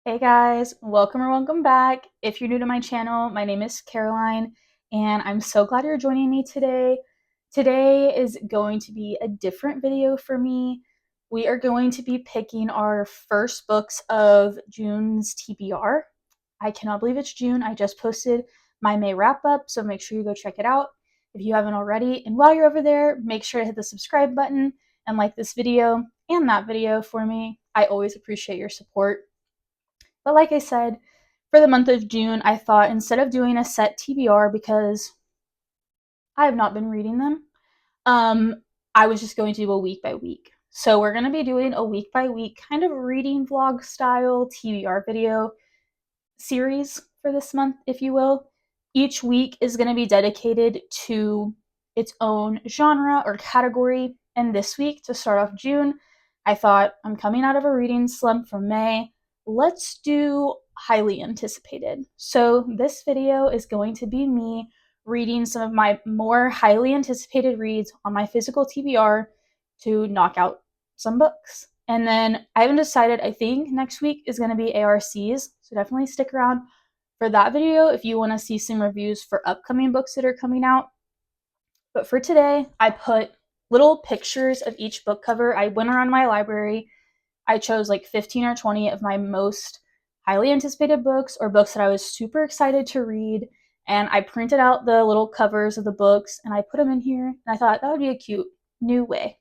Hey guys, welcome or welcome back. If you're new to my channel, my name is Caroline, and I'm so glad you're joining me today. Today is going to be a different video for me. We are going to be picking our first books of June's TBR. I cannot believe it's June. I just posted my May wrap up, so make sure you go check it out if you haven't already. And while you're over there, make sure to hit the subscribe button and like this video and that video for me. I always appreciate your support. But like I said, for the month of June, I thought instead of doing a set TBR, because I have not been reading them, I was just going to do a week by week. So we're going to be doing a week by week kind of reading vlog style TBR video series for this month, if you will. Each week is going to be dedicated to its own genre or category. And this week, to start off June, I thought I'm coming out of a reading slump from May. Let's do highly anticipated. So this video is going to be me reading some of my more highly anticipated reads on my physical TBR to knock out some books. And then I haven't decided. I think next week is going to be ARCs, so definitely stick around for that video if you want to see some reviews for upcoming books that are coming out. But for today, I put little pictures of each book cover. I went around my library. I chose like 15 or 20 of my most highly anticipated books or books that I was super excited to read. And I printed out the little covers of the books and I put them in here. And I thought that would be a cute new way.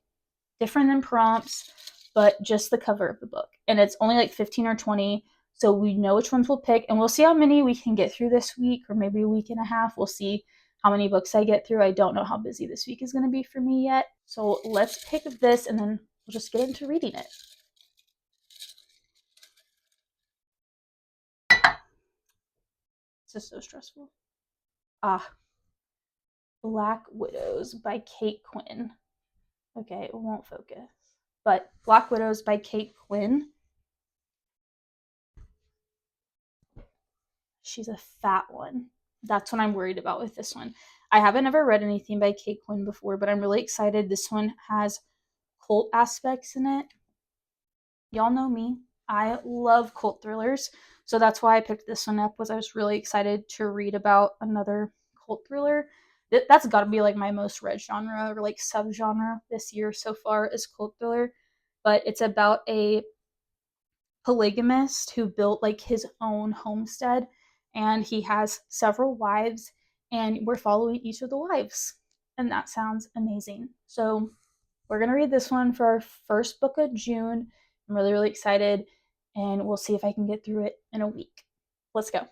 Different than prompts, but just the cover of the book. And it's only like 15 or 20, so we know which ones we'll pick. And we'll see how many we can get through this week, or maybe a week and a half. We'll see how many books I get through. I don't know how busy this week is going to be for me yet. So let's pick this and then we'll just get into reading it. This is so stressful. Black Widows by Kate Quinn. Okay, it won't focus. But Black Widows by Kate Quinn. She's a fat one. That's what I'm worried about with this one. I haven't ever read anything by Kate Quinn before, but I'm really excited. This one has cult aspects in it. Y'all know me. I love cult thrillers. So that's why I picked this one up, was I was really excited to read about another cult thriller. That's got to be like my most read genre or like subgenre this year so far is cult thriller. But it's about a polygamist who built like his own homestead, and he has several wives, and we're following each of the wives, and that sounds amazing. So we're gonna read this one for our first book of June. I'm really excited, and we'll see if I can get through it in a week. Let's go.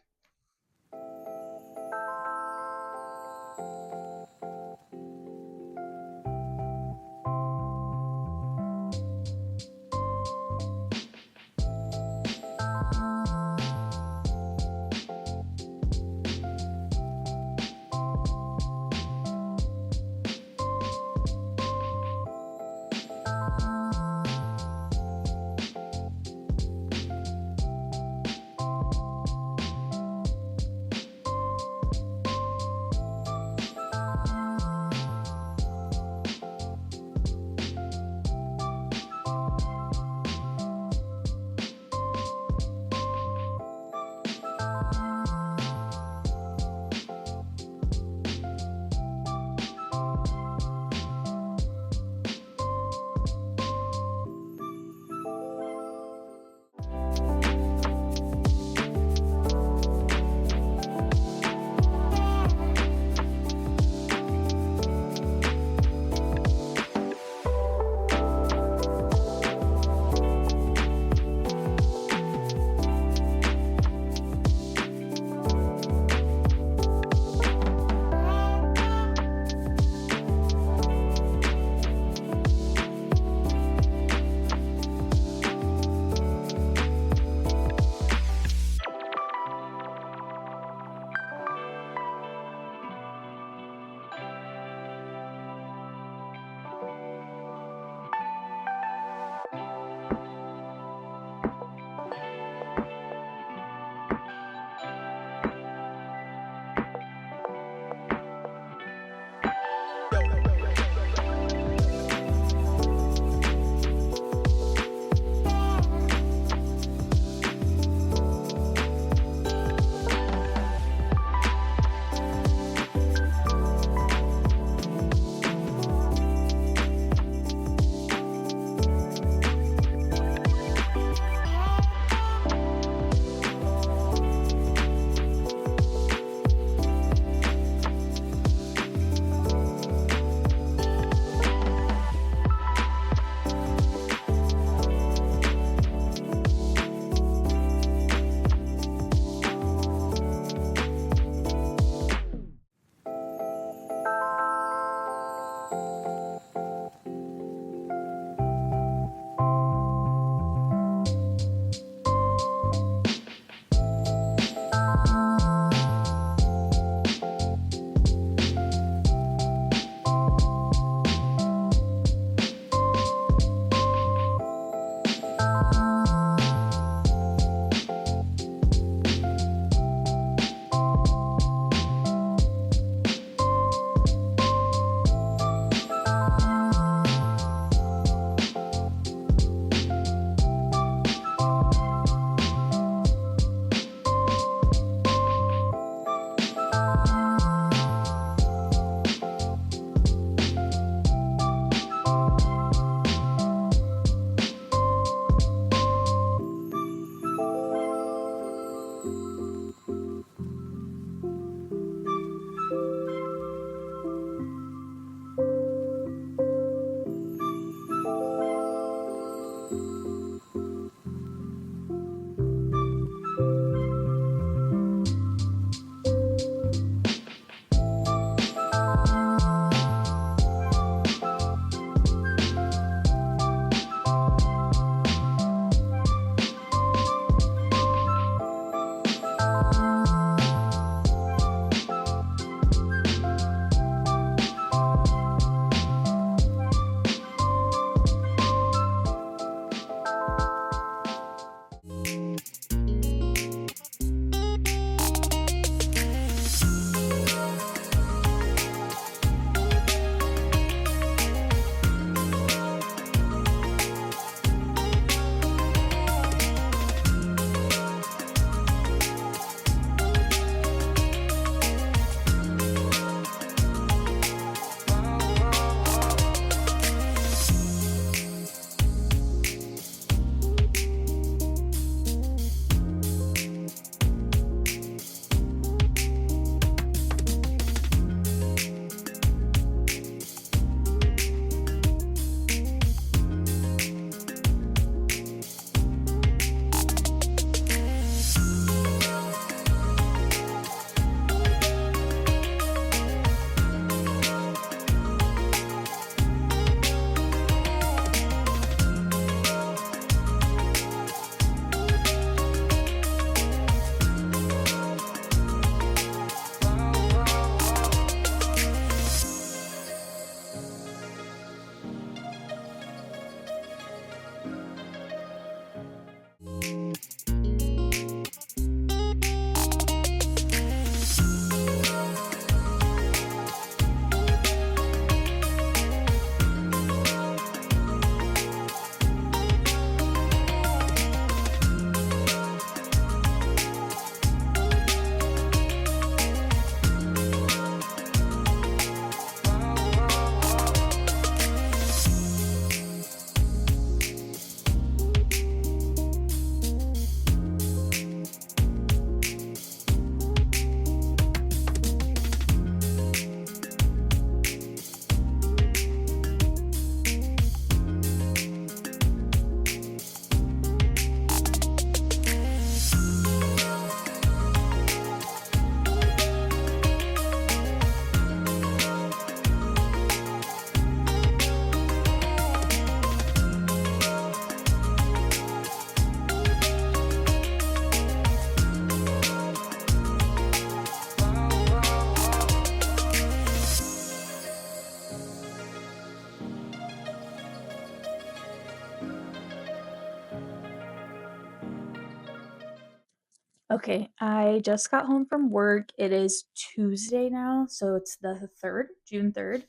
Okay, I just got home from work. It is Tuesday now, so it's the 3rd, June 3rd.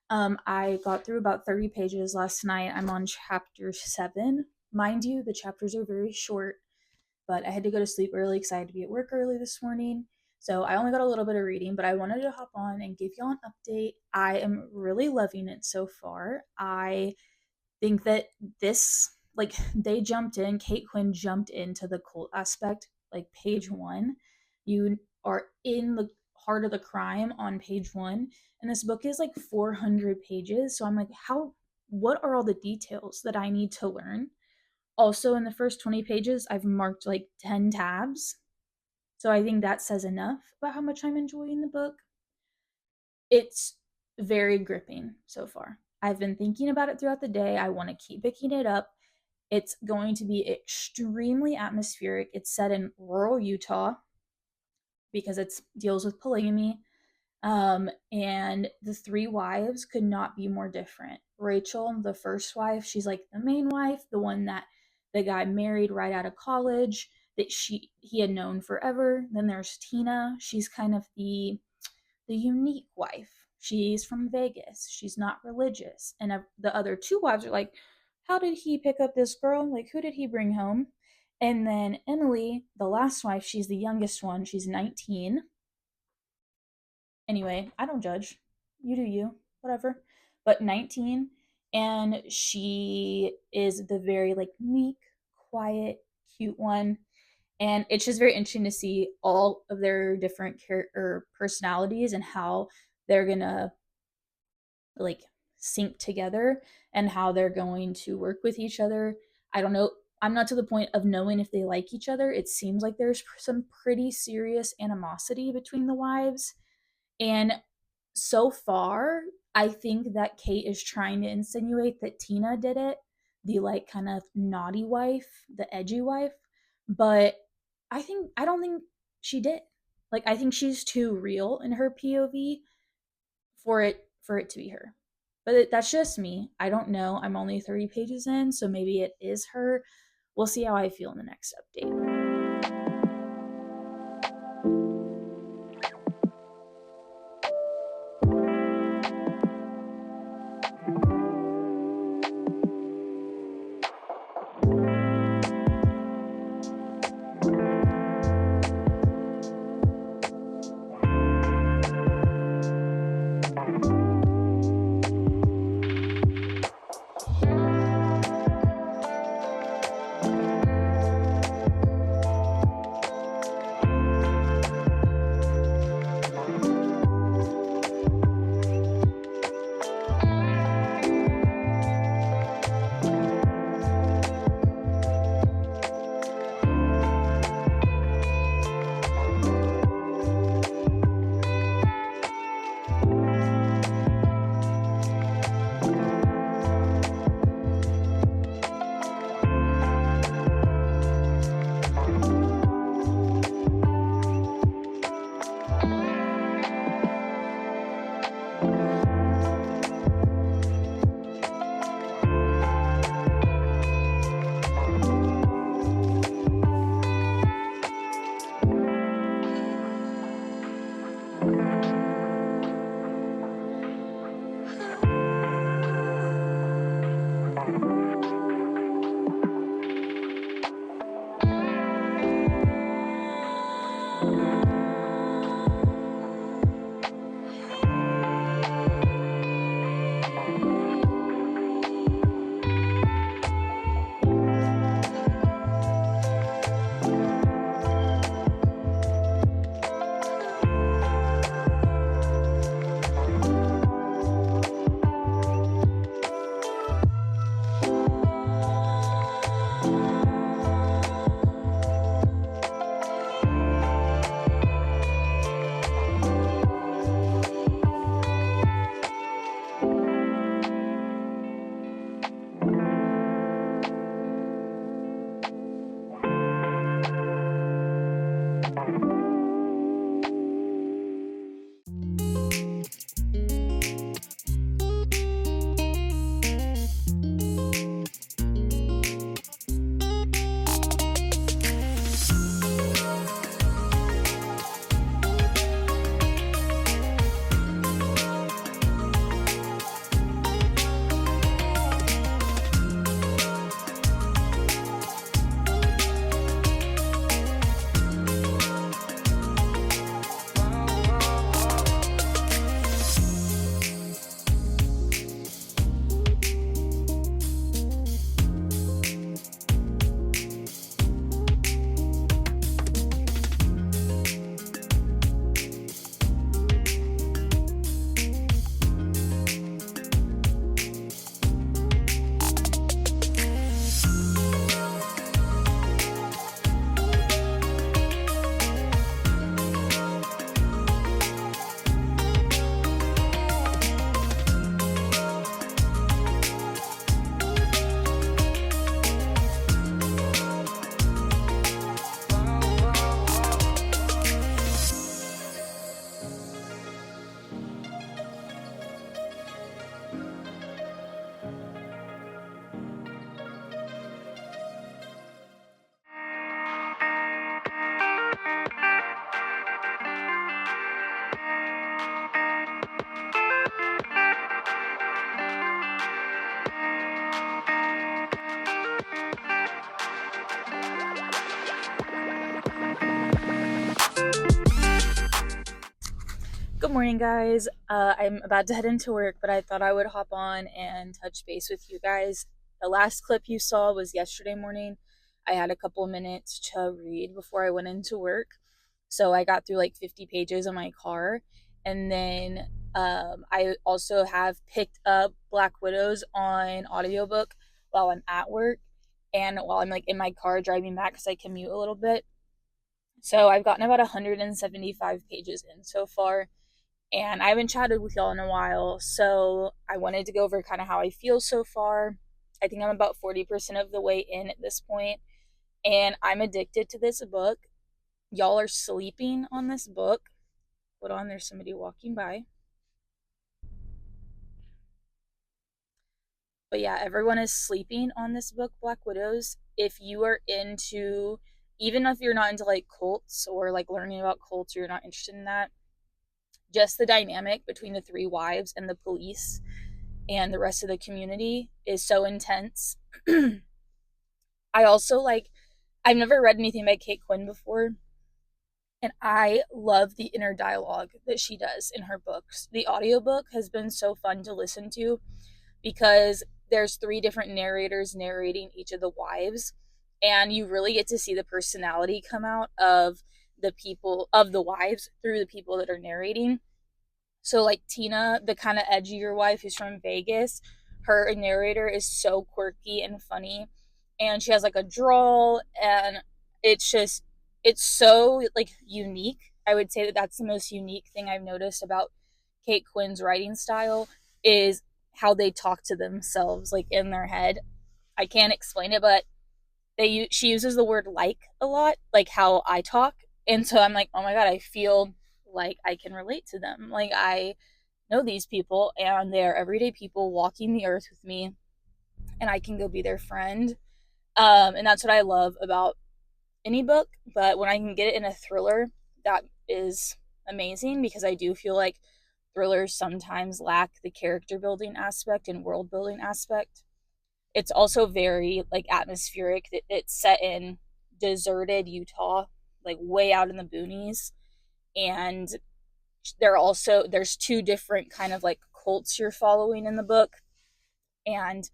I got through about 30 pages last night. I'm on chapter 7. Mind you, the chapters are very short, but I had to go to sleep early because I had to be at work early this morning. So I only got a little bit of reading, but I wanted to hop on and give y'all an update. I am really loving it so far. I think that this, like, they jumped in, Kate Quinn jumped into the cult aspect, like, page one. You are in the heart of the crime on page one. And this book is like 400 pages. So I'm like, what are all the details that I need to learn? Also, in the first 20 pages, I've marked like 10 tabs. So I think that says enough about how much I'm enjoying the book. It's very gripping so far. I've been thinking about it throughout the day. I want to keep picking it up. It's going to be extremely atmospheric. It's set in rural Utah because it deals with polygamy. And the three wives could not be more different. Rachel, the first wife, she's like the main wife, the one that the guy married right out of college, that he had known forever. Then there's Tina. She's kind of the unique wife. She's from Vegas. She's not religious. And the other two wives are like, how did he pick up this girl? Like, who did he bring home? And then Emily, the last wife, she's the youngest one. She's 19. Anyway, I don't judge. You do you, whatever. But 19, and she is the very like meek, quiet, cute one. And it's just very interesting to see all of their different personalities and how they're gonna like sync together and how they're going to work with each other. I don't know. I'm not to the point of knowing if they like each other. It seems like there's some pretty serious animosity between the wives. And so far, I think that Kate is trying to insinuate that Tina did it, the like kind of naughty wife, the edgy wife. But I don't think she did. Like, I think she's too real in her POV for it to be her. But that's just me. I don't know. I'm only 30 pages in, so maybe it is her. We'll see how I feel in the next update. Good morning, guys. I'm about to head into work, but I thought I would hop on and touch base with you guys. The last clip you saw was yesterday morning. I had a couple minutes to read before I went into work. So I got through like 50 pages on my car. And then I also have picked up Black Widows on audiobook while I'm at work and while I'm like in my car driving back because I commute a little bit. So I've gotten about 175 pages in so far, and I haven't chatted with y'all in a while, so I wanted to go over kind of how I feel so far. I think I'm about 40% of the way in at this point, and I'm addicted to this book. Y'all are sleeping on this book. Hold on, there's somebody walking by. But yeah, everyone is sleeping on this book, Black Widows. If you are into, even if you're not into like cults or like learning about cults, or you're not interested in that, just the dynamic between the three wives and the police and the rest of the community is so intense. I also I've never read anything by Kate Quinn before, and I love the inner dialogue that she does in her books. The audiobook has been so fun to listen to because there's three different narrators narrating each of the wives, and you really get to see the personality come out of the people of the wives through the people that are narrating. So like Tina, the kind of edgier wife who's from Vegas, her narrator is so quirky and funny, and she has like a drawl, and it's just it's so like unique. I would say that that's the most unique thing I've noticed about Kate Quinn's writing style is how they talk to themselves like in their head. I can't explain it, but she uses the word like a lot, like how I talk, and so I'm like, oh my god, I feel like I can relate to them. Like I know these people, and they're everyday people walking the earth with me, and I can go be their friend. And that's what I love about any book. But when I can get it in a thriller, that is amazing because I do feel like thrillers sometimes lack the character building aspect and world building aspect. It's also very like atmospheric. It's set in deserted Utah, like way out in the boonies, and there's two different kind of like cults you're following in the book, and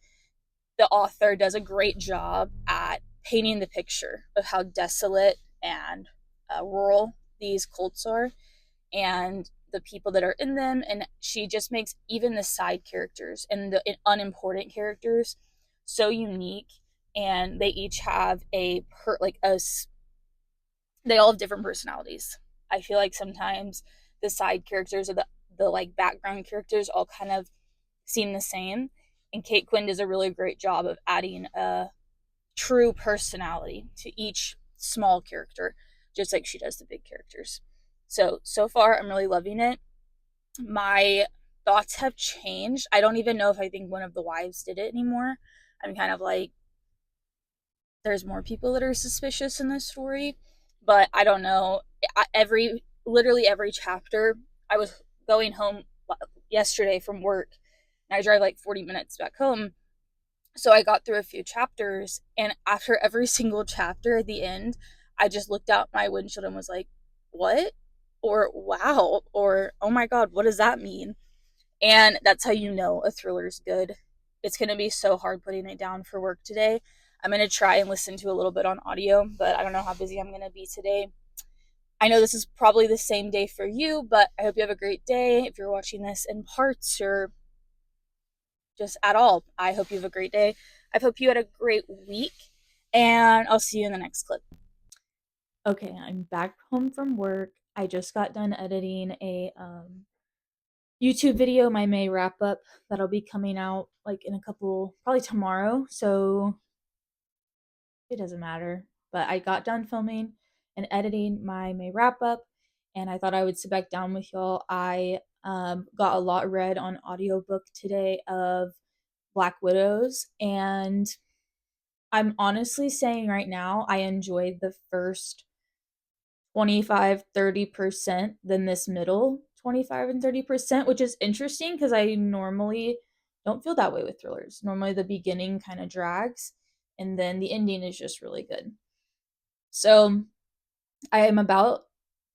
the author does a great job at painting the picture of how desolate and rural these cults are and the people that are in them, and she just makes even the side characters and the unimportant characters so unique, and they each have they all have different personalities. I feel like sometimes the side characters or the like background characters all kind of seem the same, and Kate Quinn does a really great job of adding a true personality to each small character, just like she does the big characters. So far I'm really loving it. My thoughts have changed. I don't even know if I think one of the wives did it anymore. I'm kind of like, there's more people that are suspicious in this story, but I don't know. Literally every chapter, I was going home yesterday from work, and I drive like 40 minutes back home. So I got through a few chapters, and after every single chapter at the end, I just looked out my windshield and was like, what? Or wow, or oh my god, what does that mean? And that's how you know a thriller is good. It's going to be so hard putting it down for work today. I'm going to try and listen to a little bit on audio, but I don't know how busy I'm going to be today. I know this is probably the same day for you, but I hope you have a great day. If you're watching this in parts or just at all, I hope you have a great day. I hope you had a great week, and I'll see you in the next clip. Okay, I'm back home from work. I just got done editing a YouTube video, my May wrap up, that'll be coming out like in a couple, probably tomorrow. So it doesn't matter. But I got done filming and editing my May wrap up, and I thought I would sit back down with y'all. I got a lot read on audiobook today of Black Widows, and I'm honestly saying right now I enjoyed the first 25-30% than this middle 25 and 30%, which is interesting because I normally don't feel that way with thrillers. Normally the beginning kind of drags, and then the ending is just really good. So I am about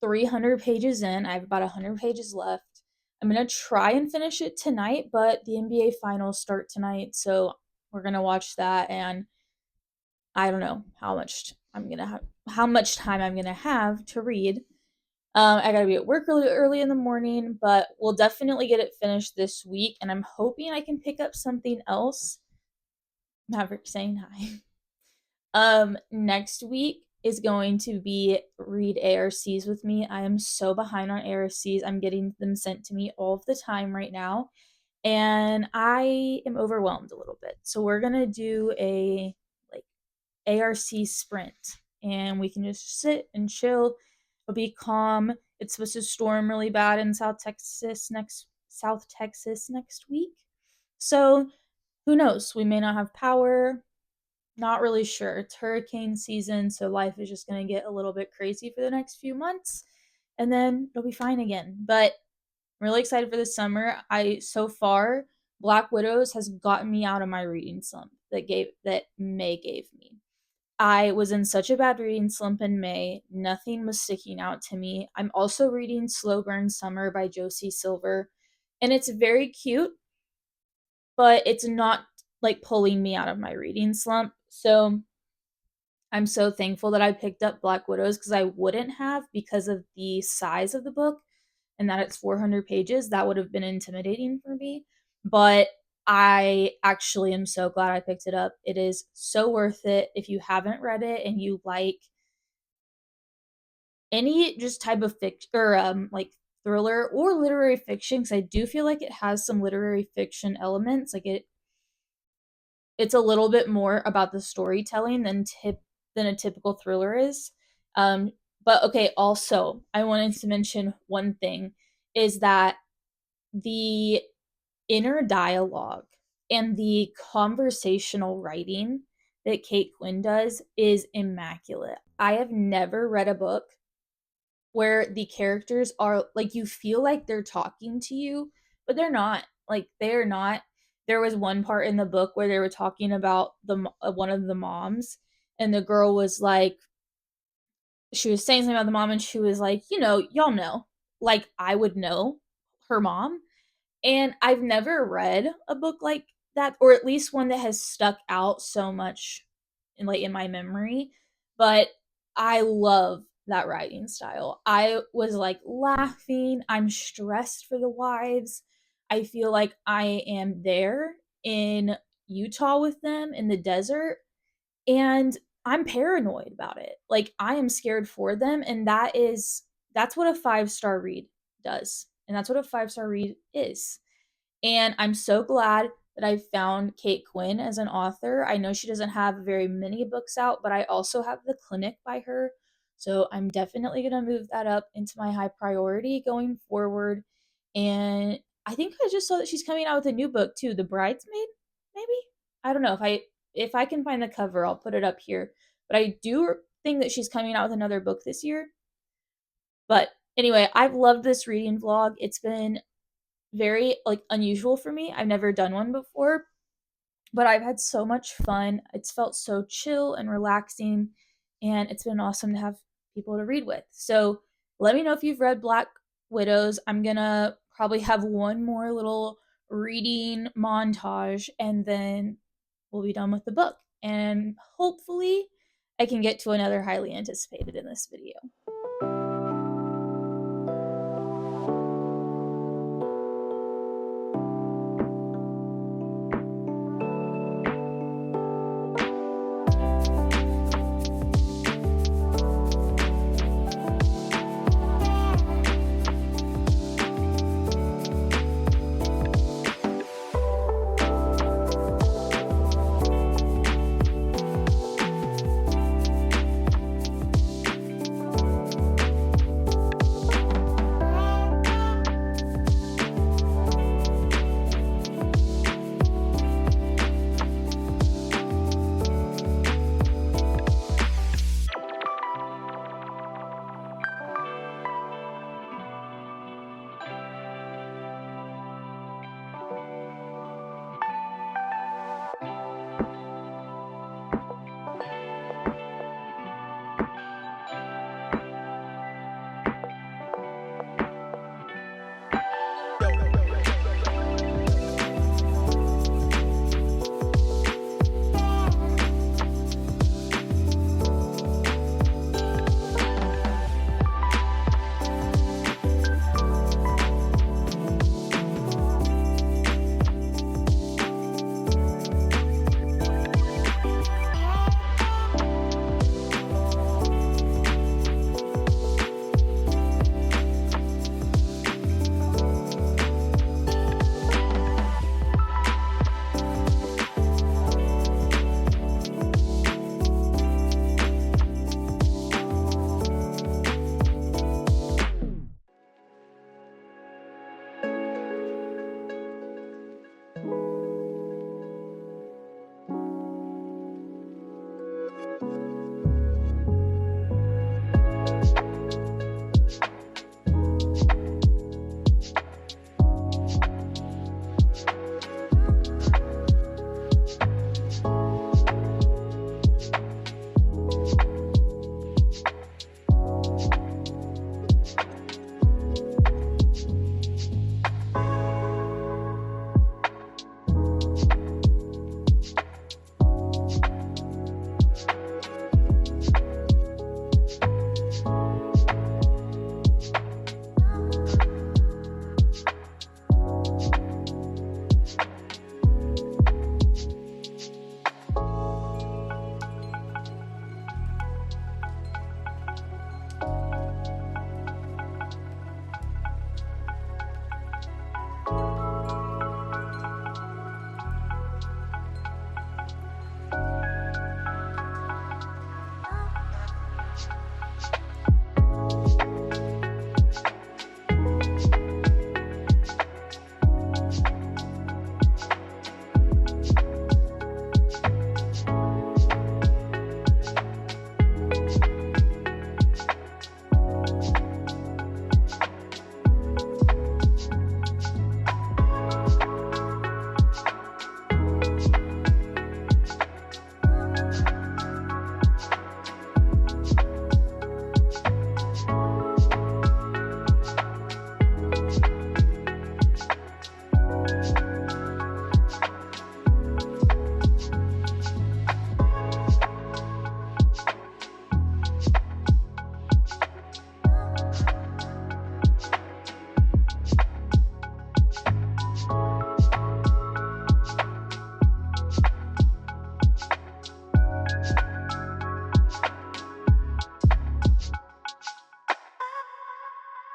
300 pages in. I have about 100 pages left. I'm going to try and finish it tonight, but the NBA finals start tonight, so we're going to watch that, and I don't know how much time I'm going to have to read. I gotta be at work really early in the morning, but we'll definitely get it finished this week, and I'm hoping I can pick up something else. Maverick saying hi. Next week is going to be read ARCs with me. I am so behind on ARCs. I'm getting them sent to me all of the time right now, and I am overwhelmed a little bit. So we're gonna do a like ARC sprint, and we can just sit and chill. It'll be calm. It's supposed to storm really bad in South Texas next week. So who knows? We may not have power. Not really sure. It's hurricane season, so life is just going to get a little bit crazy for the next few months, and then it'll be fine again. But I'm really excited for this summer. So far, Black Widows has gotten me out of my reading slump that May gave me. I was in such a bad reading slump in May. Nothing was sticking out to me. I'm also reading Slow Burn Summer by Josie Silver, and it's very cute, but it's not like pulling me out of my reading slump. So I'm so thankful that I picked up Black Widows, because I wouldn't have, because of the size of the book and that it's 400 pages. That would have been intimidating for me. But I actually am so glad I picked it up. It is so worth it. If you haven't read it and you like any just type of fiction, or like thriller or literary fiction, because I do feel like it has some literary fiction elements. Like it's a little bit more about the storytelling than a typical thriller is. But okay, also I wanted to mention one thing, is that the inner dialogue and the conversational writing that Kate Quinn does is immaculate. I have never read a book where the characters are like, you feel like they're talking to you, but they're not. Like, they're not. There was one part in the book where they were talking about one of the moms, and the girl was like, she was saying something about the mom, and she was like, y'all know, like I would know her mom. And I've never read a book like that, or at least one that has stuck out so much in my memory. But I love that writing style. I was like laughing. I'm stressed for the wives. I feel like I am there in Utah with them in the desert, and I'm paranoid about it. Like, I am scared for them, and that's what a 5-star read does. And that's what a 5-star read is. And I'm so glad that I found Kate Quinn as an author. I know she doesn't have very many books out, but I also have The Clinic by her. So I'm definitely going to move that up into my high priority going forward. And I think I just saw that she's coming out with a new book too, The Bridesmaid, maybe? I don't know. If I can find the cover, I'll put it up here. But I do think that she's coming out with another book this year. But anyway, I've loved this reading vlog. It's been very unusual for me. I've never done one before, but I've had so much fun. It's felt so chill and relaxing, and it's been awesome to have people to read with. So let me know if you've read Black Widows. I'm gonna probably have one more little reading montage, and then we'll be done with the book. And hopefully I can get to another highly anticipated in this video.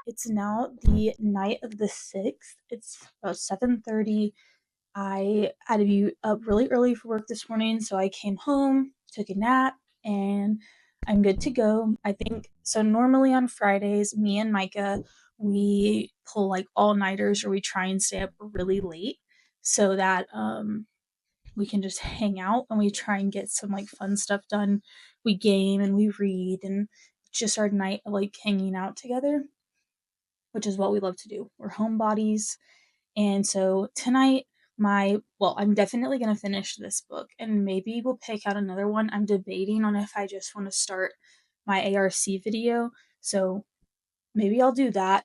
It's now the night of the 6th. It's about 7:30. I had to be up really early for work this morning, so I came home, took a nap, and I'm good to go. I think so. Normally on Fridays, me and Micah, we pull like all-nighters, or we try and stay up really late so that we can just hang out, and we try and get some like fun stuff done. We game and we read, and it's just our night of like hanging out together, which is what we love to do. We're homebodies. And so tonight, I'm definitely going to finish this book, and maybe we'll pick out another one. I'm debating on if I just want to start my ARC video. So maybe I'll do that.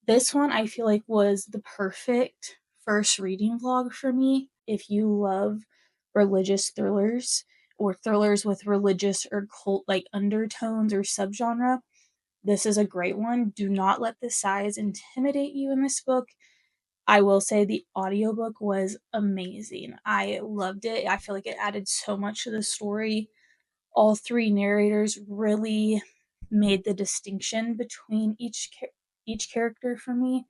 This one I feel like was the perfect first reading vlog for me. If you love religious thrillers, or thrillers with religious or cult like undertones or subgenre, this is a great one. Do not let the size intimidate you in this book. I will say the audiobook was amazing. I loved it. I feel like it added so much to the story. All three narrators really made the distinction between each character for me,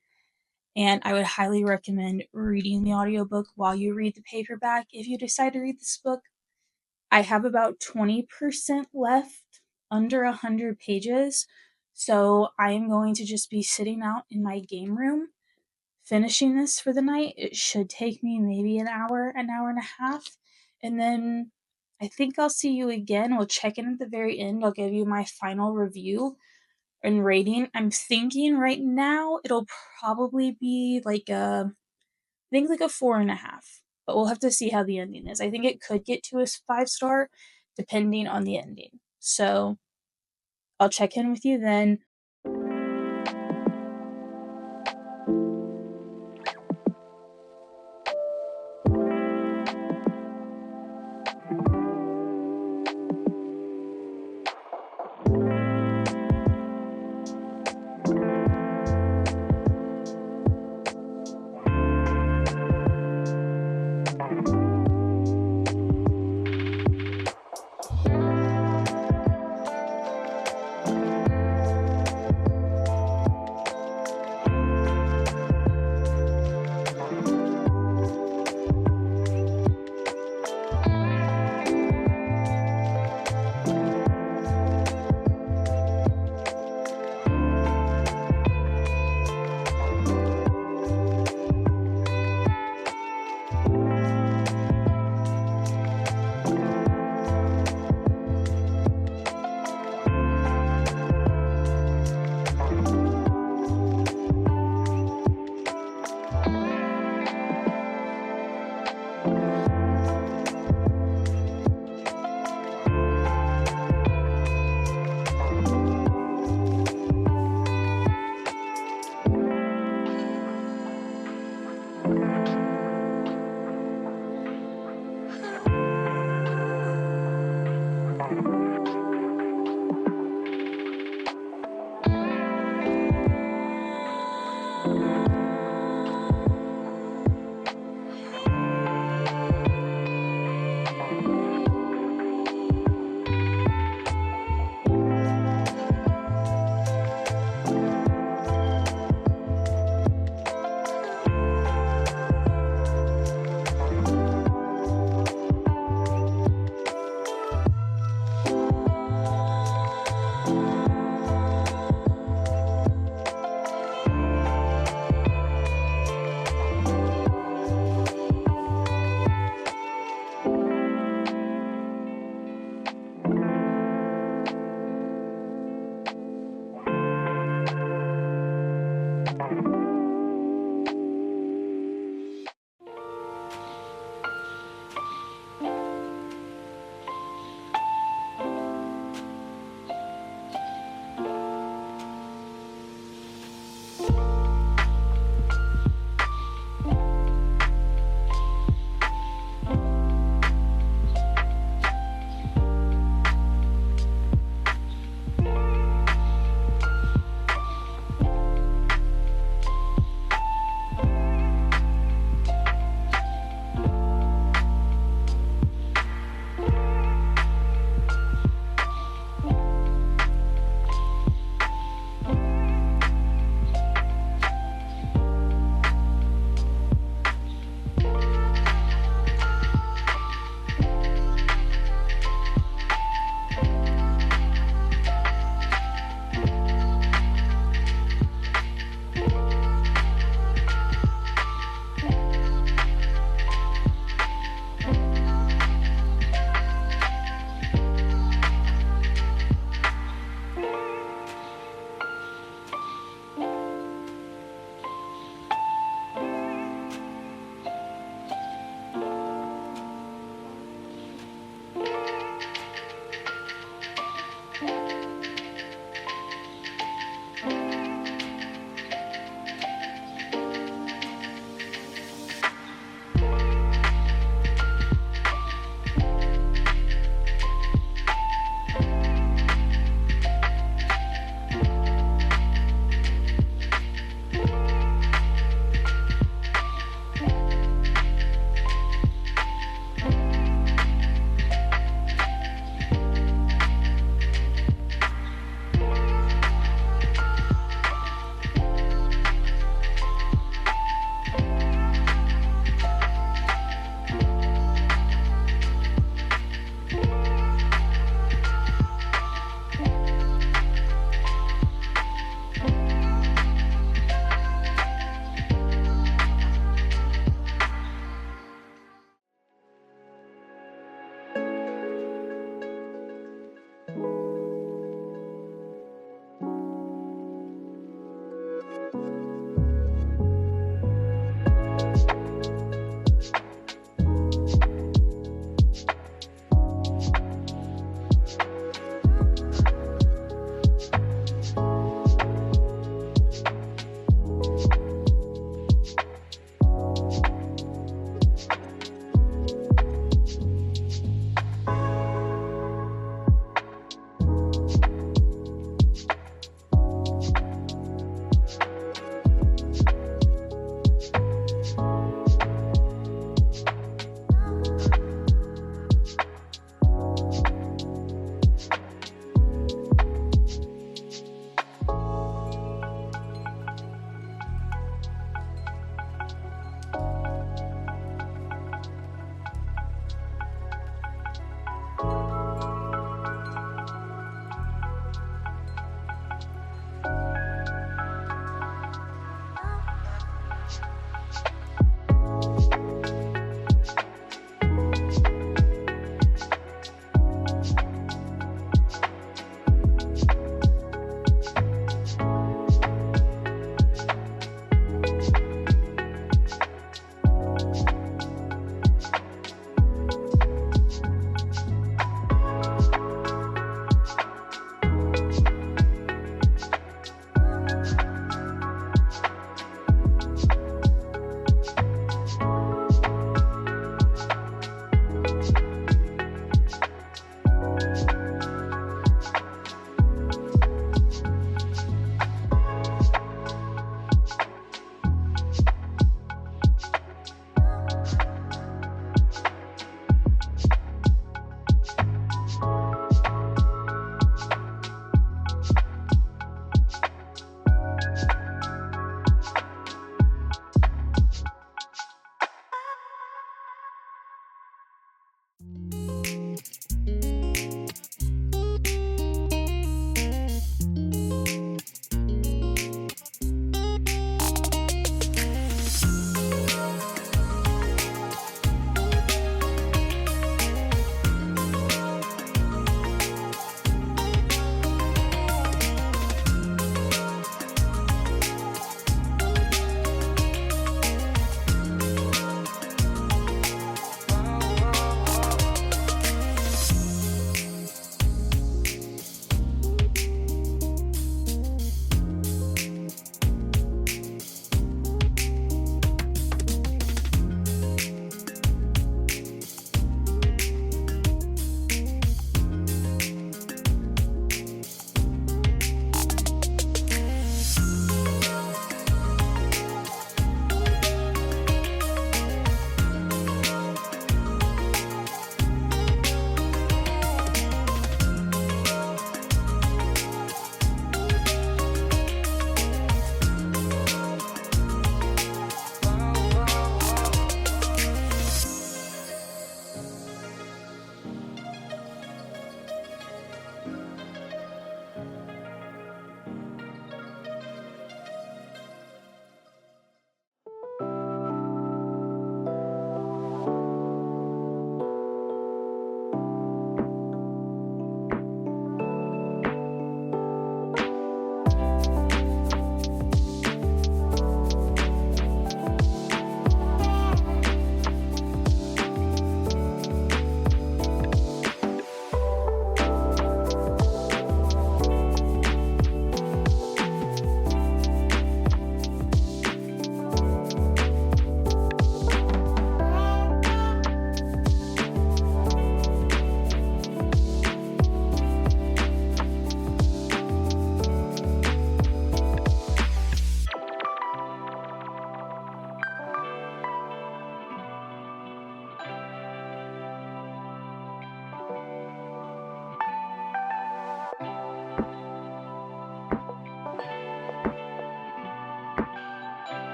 and I would highly recommend reading the audiobook while you read the paperback if you decide to read this book. I have about 20% left, under 100 pages, so I am going to just be sitting out in my game room finishing this for the night. It should take me maybe an hour and a half, and then I think I'll see you again. We'll check in at the very end. I'll give you my final review and rating. I'm thinking right now it'll probably be like I think like a 4.5, but we'll have to see how the ending is. I think it could get to a 5-star depending on the ending. So I'll check in with you then.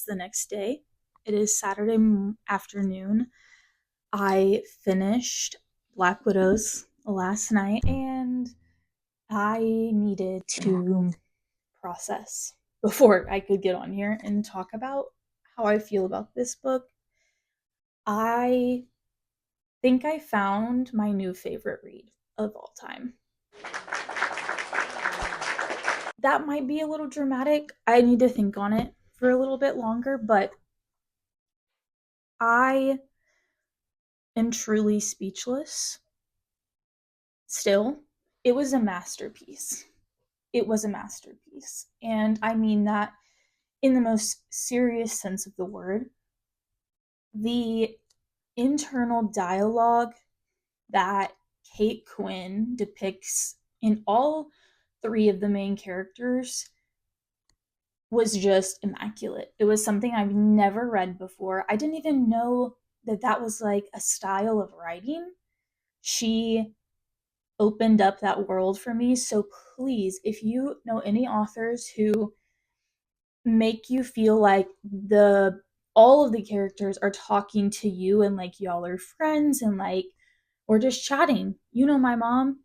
the next day. It is Saturday afternoon. I finished Black Widows last night and I needed to process before I could get on here and talk about how I feel about this book. I think I found my new favorite read of all time. That might be a little dramatic. I need to think on it for a little bit longer, but I am truly speechless still. It was a masterpiece. It was a masterpiece. And I mean that in the most serious sense of the word. The internal dialogue that Kate Quinn depicts in all three of the main characters was just immaculate. It was something I've never read before. I didn't even know that that was like a style of writing. She opened up that world for me. So please, if you know any authors who make you feel like the all of the characters are talking to you and like y'all are friends and like we're just chatting. You know my mom,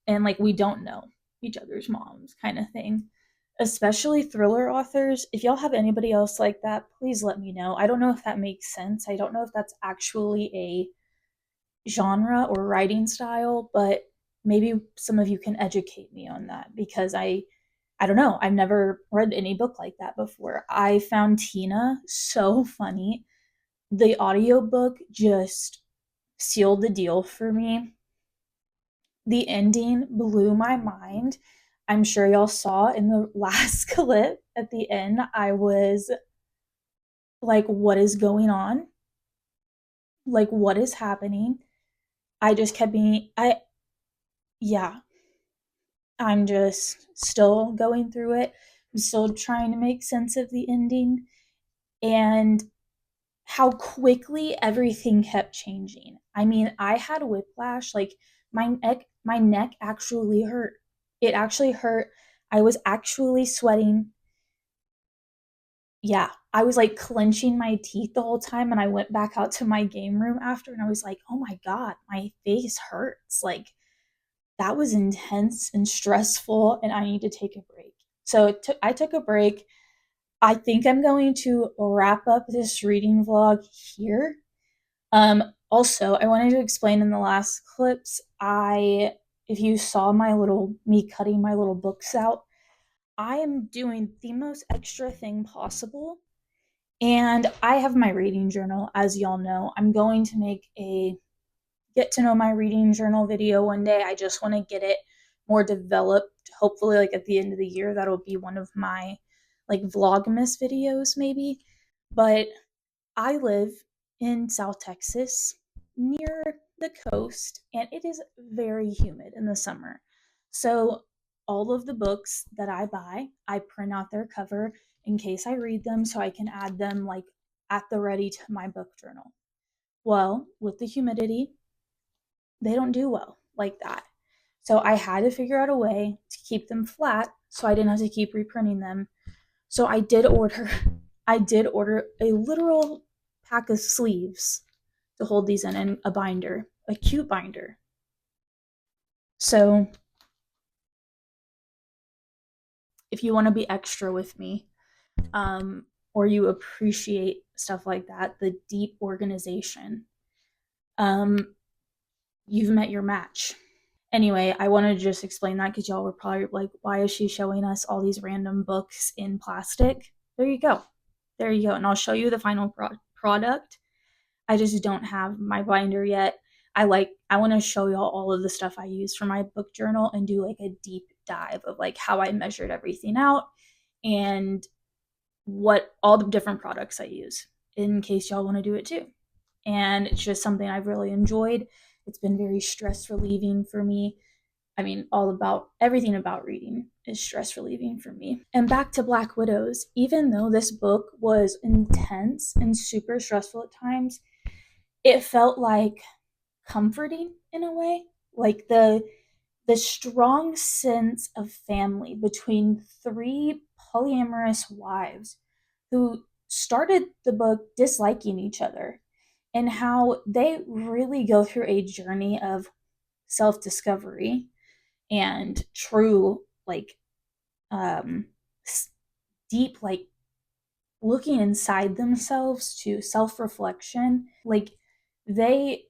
and like we don't know each other's moms kind of thing. Especially thriller authors. If y'all have anybody else like that, please let me know. I don't know if that makes sense. I don't know if that's actually a genre or writing style, but maybe some of you can educate me on that because I don't know. I've never read any book like that before. I found Tina so funny. The audiobook just sealed the deal for me. The ending blew my mind. I'm sure y'all saw in the last clip at the end, I was like, what is going on? Like, what is happening? I just kept being, yeah, I'm just still going through it. I'm still trying to make sense of the ending and how quickly everything kept changing. I mean, I had whiplash, like my neck actually hurt. It actually hurt. I was actually sweating. Yeah, I was like clenching my teeth the whole time and I went back out to my game room after and I was like, "Oh my god, my face hurts." Like that was intense and stressful and I need to take a break. So I took a break. I think I'm going to wrap up this reading vlog here. Also, I wanted to explain in the last clips, if you saw my little me cutting my little books out, I am doing the most extra thing possible. And I have my reading journal, as y'all know. I'm going to make a get to know my reading journal video one day. I just want to get it more developed. Hopefully, like at the end of the year, that'll be one of my like Vlogmas videos, maybe. But I live in South Texas near the coast, and it is very humid in the summer. So, all of the books that I buy, I print out their cover in case I read them so I can add them like at the ready to my book journal. Well, with the humidity, they don't do well like that. So I had to figure out a way to keep them flat so I didn't have to keep reprinting them. So I did order a literal pack of sleeves to hold these in and a binder, a cute binder. So if you want to be extra with me, or you appreciate stuff like that, the deep organization, you've met your match. Anyway, I wanted to just explain that because y'all were probably like, why is she showing us all these random books in plastic? There you go. There you go. And I'll show you the final product. I just don't have my binder yet. I want to show y'all all of the stuff I use for my book journal and do like a deep dive of like how I measured everything out and what all the different products I use in case y'all want to do it too. And it's just something I've really enjoyed. It's been very stress relieving for me. I mean, everything about reading is stress relieving for me. And back to Black Widows, even though this book was intense and super stressful at times, it felt like comforting in a way. Like the strong sense of family between three polyamorous wives who started the book disliking each other, and how they really go through a journey of self-discovery and true, like, um deep, like, looking inside themselves to self-reflection. Like, they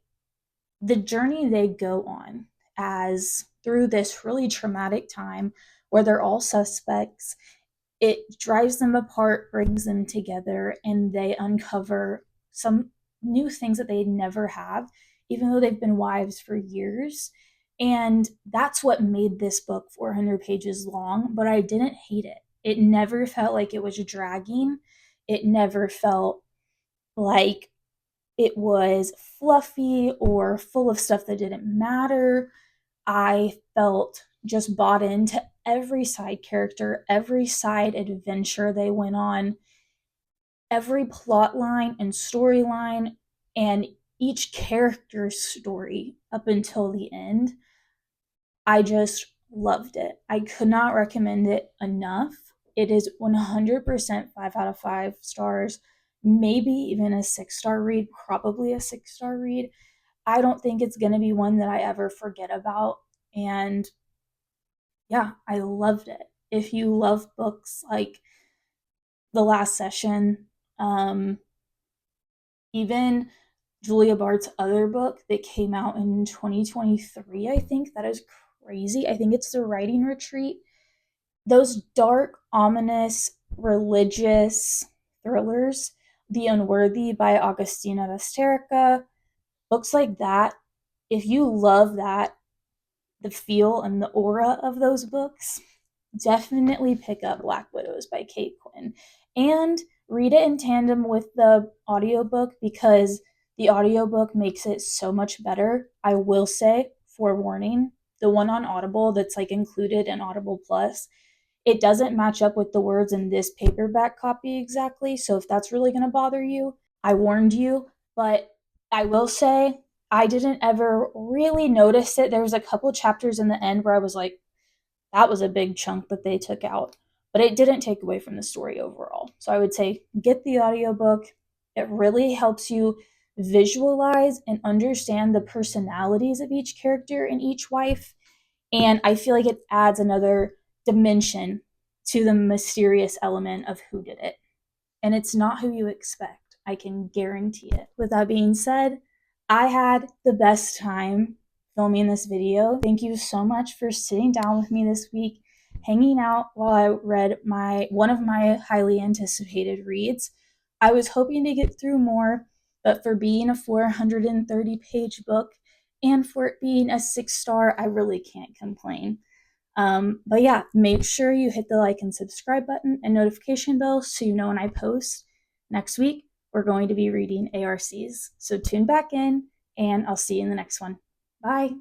the journey they go on as through this really traumatic time where they're all suspects, it drives them apart, brings them together, and they uncover some new things that they never have, even though they've been wives for years. And that's what made this book 400 pages long, but I didn't hate it. It never felt like it was dragging. It never felt like it was fluffy or full of stuff that didn't matter. I felt just bought into every side character, every side adventure they went on, every plot line and storyline, and each character's story up until the end. I just loved it. I could not recommend it enough. It is 100% 5 out of 5 stars, maybe even a 6-star read, probably a 6-star read. I don't think it's going to be one that I ever forget about. And yeah, I loved it. If you love books like The Last Session, even Julia Bart's other book that came out in 2023, I think that is crazy. I think it's The Writing Retreat. Those dark, ominous, religious thrillers, The Unworthy by Agustina Vesterica, books like that, if you love that, the feel and the aura of those books, definitely pick up Black Widows by Kate Quinn and read it in tandem with the audiobook, because the audiobook makes it so much better. I will say, forewarning, the one on Audible that's like included in Audible Plus, it doesn't match up with the words in this paperback copy exactly. So if that's really going to bother you, I warned you. But I will say, I didn't ever really notice it. There was a couple chapters in the end where I was like, that was a big chunk that they took out, but it didn't take away from the story overall. So I would say get the audiobook. It really helps you visualize and understand the personalities of each character and each wife. And I feel like it adds another dimension to the mysterious element of who did it. And it's not who you expect. I can guarantee it. With that being said, I had the best time filming this video. Thank you so much for sitting down with me this week, hanging out while I read one of my highly anticipated reads. I was hoping to get through more, but for being a 430-page book and for it being a 6-star, I really can't complain. But yeah, make sure you hit the like and subscribe button and notification bell so you know when I post. Next week, we're going to be reading ARCs. So tune back in, and I'll see you in the next one. Bye.